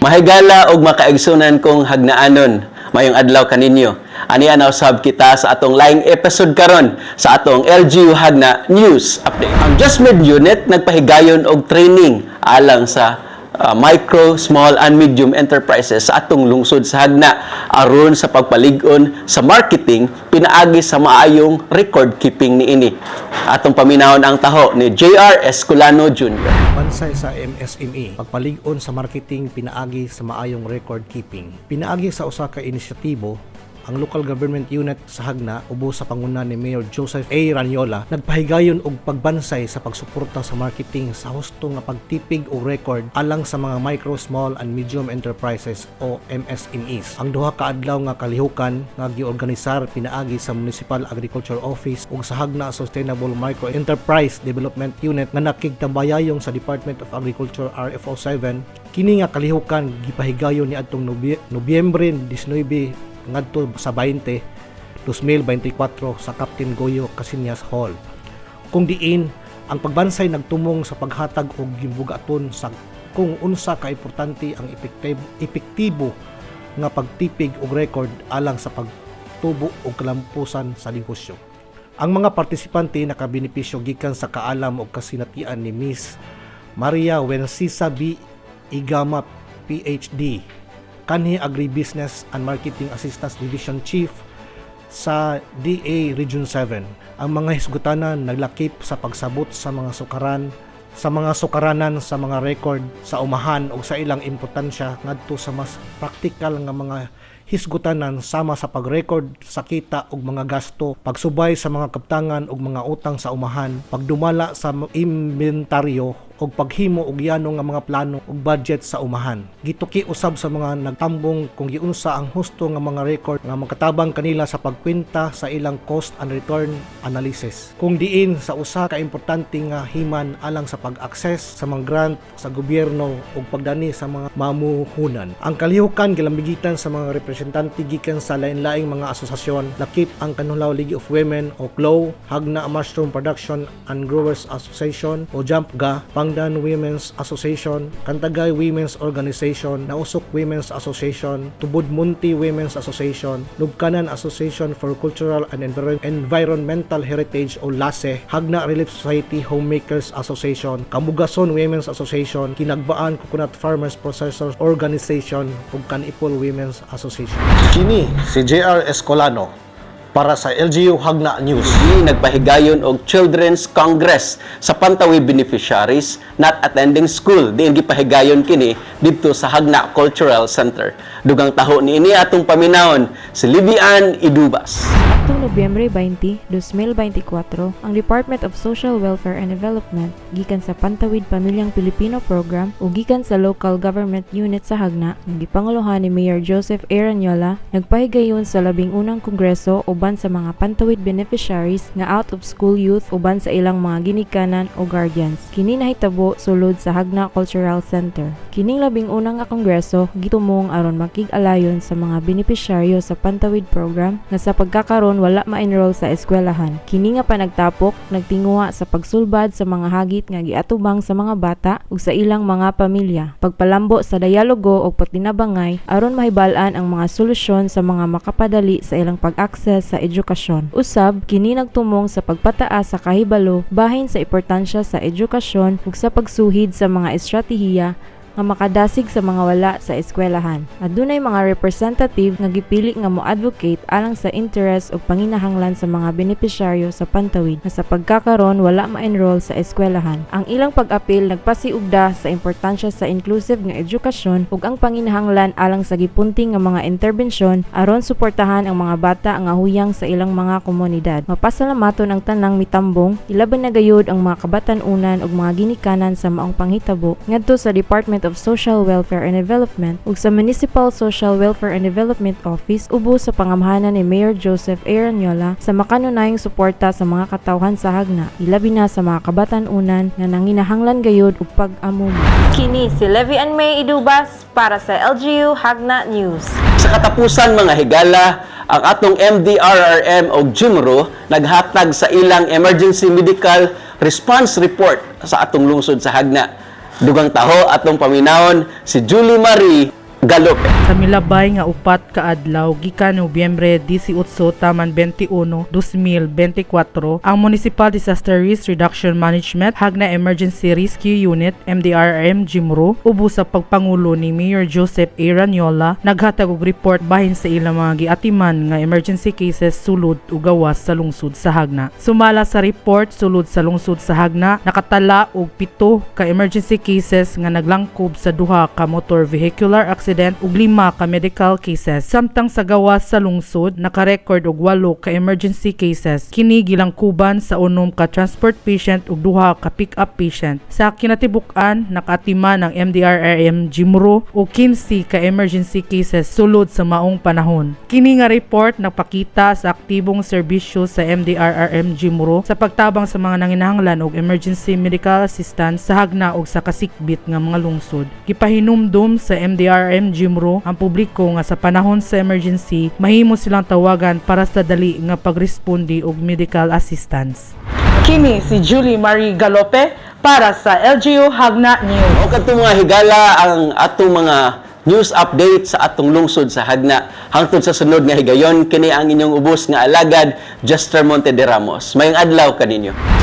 Mahigala og makaigsunan kong hagnaanon. Mayong adlaw kaninyo. Ani ana usab kita sa atong laing episode karon sa atong LGU Hagna News Update. Ang Just Med Unit nagpahigayon og training alang sa micro, small, and medium enterprises sa atong lungsod sa Hagna aron sa pagpalig-on sa marketing pinaagi sa maayong record keeping niini. Atong paminahon ang taho ni JR Escolano Jr. Bansay sa MSME, pagpalig-on sa marketing pinaagi sa maayong record keeping. Pinaagi sa usa ka inisyatibo, ang local government unit sa Hagna ubos sa panguna ni Mayor Joseph A. Ranyola nagpahigayon og pagbansay sa pagsuporta sa marketing sa husto nga pagtipig og record alang sa mga micro, small and medium enterprises o MSMEs. Ang duha ka adlaw nga kalihukan nga giorganisar pinaagi sa Municipal Agriculture Office ug sa Hagna Sustainable Micro Enterprise Development Unit nga nakigtambayayong sa Department of Agriculture RFO 7. Kini nga kalihukan gipahigayon ni adtong Nobyembre 19 ngadto sa 2024 sa Captain Goyo Casillas Hall. Kung diin ang pagbansay nagtumong sa paghatag og gimbugaton sa kung unsa ka importante ang epektibo nga pagtipig og record alang sa pagtubo og kalampusan sa negosyo. Ang mga partisipante nakabenepisyo gikan sa kaalam og kasinatian ni Miss Maria Wencisa B. Igama PhD, kanhi Agribusiness and Marketing Assistance Division Chief sa DA Region 7. Ang mga hisgutanan naglakip sa pagsabot sa mga sukaranan sa mga record sa umahan o sa ilang importansya ngadto sa mas praktikal nga mga hisgutanan sama sa pag-record sa kita ug mga gasto, pagsubay sa mga kaptangan ug mga utang sa umahan, pagdumala sa inventaryo og paghimo og yano nga mga plano ug budget sa umahan. Gituki usab sa mga nagtambong kung giunsa ang husto nga mga record nga makatabang kanila sa pagkwenta sa ilang cost and return analysis. Kung diin sa usa ka importante nga himan alang sa pag-access sa mga grant sa gobyerno ug pagdani sa mga mamuhunan. Ang kalihukan gilambigitan sa mga representante gikan sa lain-laing mga asosasyon, lakip ang Kanulaw League of Women o CLOW, Hagna Mushroom Production and Growers Association o JAMPGA, Pangdan Women's Association, Kantagay Women's Organization, Nausok Women's Association, Tubod Munti Women's Association, Lubkanan Association for Cultural and Environmental Heritage o LASE, Hagna Relief Society Homemakers Association, Kamugason Women's Association, Kinagbaan Coconut Farmers Processors Organization ug Kanipol Women's Association. Kini si JR Escolano para sa LGU Hagna News. Nagpahigayon og Children's Congress sa Pantawi beneficiaries not attending school. Diin gipahigayon kini didto sa Hagna Cultural Center. Dugang taho niini atong paminahon si Livian Idubas. Atong Nobyembre 20, 2024, ang Department of Social Welfare and Development gikan sa Pantawid Pamilyang Pilipino Program o gikan sa Local Government Unit sa Hagna ng gipanguluhan ni Mayor Joseph A. Ranyola nagpahigayon sa 11 kongreso uban sa mga Pantawid beneficiaries nga out of school youth uban sa ilang mga ginikanan o guardians. Kini nahitabo sulod sa Hagna Cultural Center. Kining 11 nga kongreso gitumong aron makig-alayon sa mga beneficiaryo sa Pantawid program nga sa pagkakaroon wala ma-enroll sa eskwelahan. Kini nga panagtapok nagtinguha sa pagsulbad sa mga hagit nga giatubang sa mga bata ug sa ilang mga pamilya. Pagpalambo sa dialogo ug patinabangay aron mahibal-an ang mga solusyon sa mga makapadali sa ilang pag-access sa edukasyon. Usab kini nagtumong sa pagpataas sa kahibalo bahin sa importansya sa edukasyon ug sa pagsuhid sa mga estratehiya nga makadasig sa mga wala sa eskwelahan. Adunay mga representative nga gipili nga mo-advocate alang sa interest o panginahanglan sa mga benepisyaryo sa Pantawid nga sa pagkakaroon wala ma-enroll sa eskwelahan. Ang ilang pag-apil nagpasiugda sa importansya sa inclusive nga edukasyon ug ang panginahanglan alang sa gipunting nga mga interbensyon aron suportahan ang mga bata nga huyang sa ilang mga komunidad. Mapasalamaton ang tanang mitambong, ilaban na gayud ang mga kabatan-unan ug mga ginikanan sa maong panghitabo ngadto sa Department of Social Welfare and Development ug sa Municipal Social Welfare and Development Office ubos sa pangamhanan ni Mayor Joseph A. Ranyola sa makanunayong suporta sa mga katawhan sa Hagna, ilabi na sa mga kabatan-unan nga nanginahanglan gayud ug pag-amuma. Kini si Levian May Idubas para sa LGU Hagna News. Sa katapusan mga higala, ang atong MDRRM o GMRO naghatag sa ilang emergency medical response report sa atong lungsod sa Hagna. Dugang taho atong paminahon si Julie Marie Galope. Sa milabay nga upat ka adlaw gikan Nobyembre 18 taman 21, 2024, ang Municipal Disaster Risk Reduction Management Hagna Emergency Rescue Unit MDRRM Jimro ubos sa pagpangulo ni Mayor Joseph A. Ranyola naghatag og report bahin sa ilang mga giatiman nga emergency cases sulod ug gawas sa lungsod sa Hagna. Sumala sa report sulod sa lungsod sa Hagna nakatala og 7 ka emergency cases nga naglangkob sa duha ka motor vehicular accident ug 5 ka medical cases. Samtang sa gawas sa lungsod naka-record og 8 ka emergency cases. Kini gilangkuban sa 6 ka transport patient ug 2 ka pick-up patient. Sa kinatibuk-an nakaatiman ng MDRRM Jimro og 15 ka emergency cases sulod sa maong panahon. Kini nga report nagpakita sa aktibong serbisyo sa MDRRM Jimro sa pagtabang sa mga nanginahanglan og emergency medical assistance sa Hagna ug sa kasikbit nga mga lungsod. Gipahinumdum sa MDRRM Jimro ang publiko nga sa panahon sa emergency mahimo silang tawagan para sa dali nga pagresponde og medical assistance. Kini si Julie Marie Galope para sa LGU Hagna News. O kadtong mga higala ang atong mga news update sa atong lungsod sa Hagna. Hangtod sa sunod nga higayon kini ang inyong ubos nga alagad Jester Monte de Ramos. Mayong adlaw kaninyo.